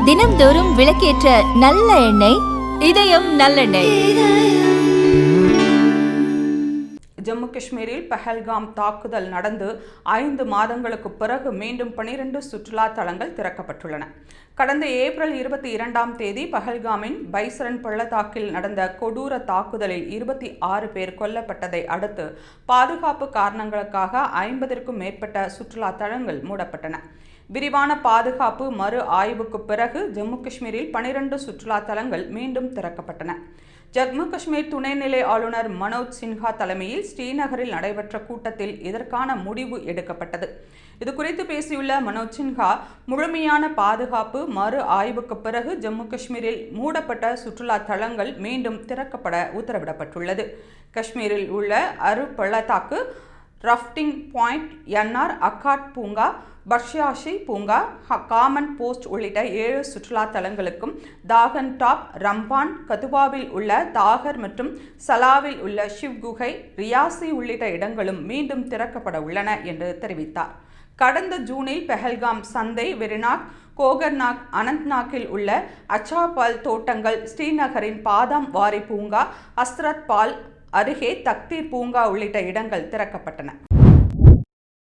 தினம்தோறும் விளக்கேற்ற நல்ல எண்ணெய் இதயம் நல்லெண்ணெய். ஜம்மு காஷ்மீரில் பஹல்காம் தாக்குதல் நடந்து 5 மாதங்களுக்கு பிறகு மீண்டும் 12 சுற்றுலா தலங்கள் திறக்கப்பட்டுள்ளன. கடந்த ஏப்ரல் 22ஆம் தேதி பஹல்காமின் பைசரன் பள்ளத்தாக்கில் நடந்த கொடூர தாக்குதலில் 26 பேர் கொல்லப்பட்டதை அடுத்து பாதுகாப்பு காரணங்களுக்காக 50க்கும் மேற்பட்ட சுற்றுலா தலங்கள் மூடப்பட்டன. விரிவான பாதுகாப்பு மறு ஆய்வுக்கு பிறகு ஜம்மு காஷ்மீரில் 12 சுற்றுலா தலங்கள் மீண்டும் திறக்கப்பட்டன. ஜம்மு காஷ்மீர் துணைநிலை ஆளுநர் மனோஜ் சின்ஹா தலைமையில் ஸ்ரீநகரில் நடைபெற்ற கூட்டத்தில் இதற்கான முடிவு எடுக்கப்பட்டது. இதுகுறித்து பேசியுள்ள மனோஜ் சின்ஹா, முழுமையான பாதுகாப்பு மறு ஆய்வுக்கு பிறகு ஜம்மு காஷ்மீரில் மூடப்பட்ட சுற்றுலா தலங்கள் மீண்டும் திறக்கப்பட உத்தரவிடப்பட்டுள்ளது. காஷ்மீரில் உள்ள அரு பள்ளத்தாக்கு, ரஃப்டிங் பாயிண்ட், என்ஆர் அக்காட் பூங்கா, பர்ஷியாஷி பூங்கா, காமன் போஸ்ட் உள்ளிட்ட 7 சுற்றுலா தலங்களுக்கும் தாகன் டாப், ரம்பான், கதுவாவில் உள்ள தாகர் மற்றும் சலாவில் உள்ள ஷிவ் குகை, ரியாசி உள்ளிட்ட இடங்களும் மீண்டும் திறக்கப்பட உள்ளன என்று தெரிவித்தார். கடந்த ஜூனில் பஹல்காம் சந்தை, வெரிநாக், கோகர்நாக், அனந்த்நாக்கில் உள்ள அச்சாபால் தோட்டங்கள், ஸ்ரீநகரின் பாதாம் வாரி பூங்கா, அஸ்ரத் பால் அருகே தக்தீர் பூங்கா உள்ளிட்ட இடங்கள் திறக்கப்பட்டன.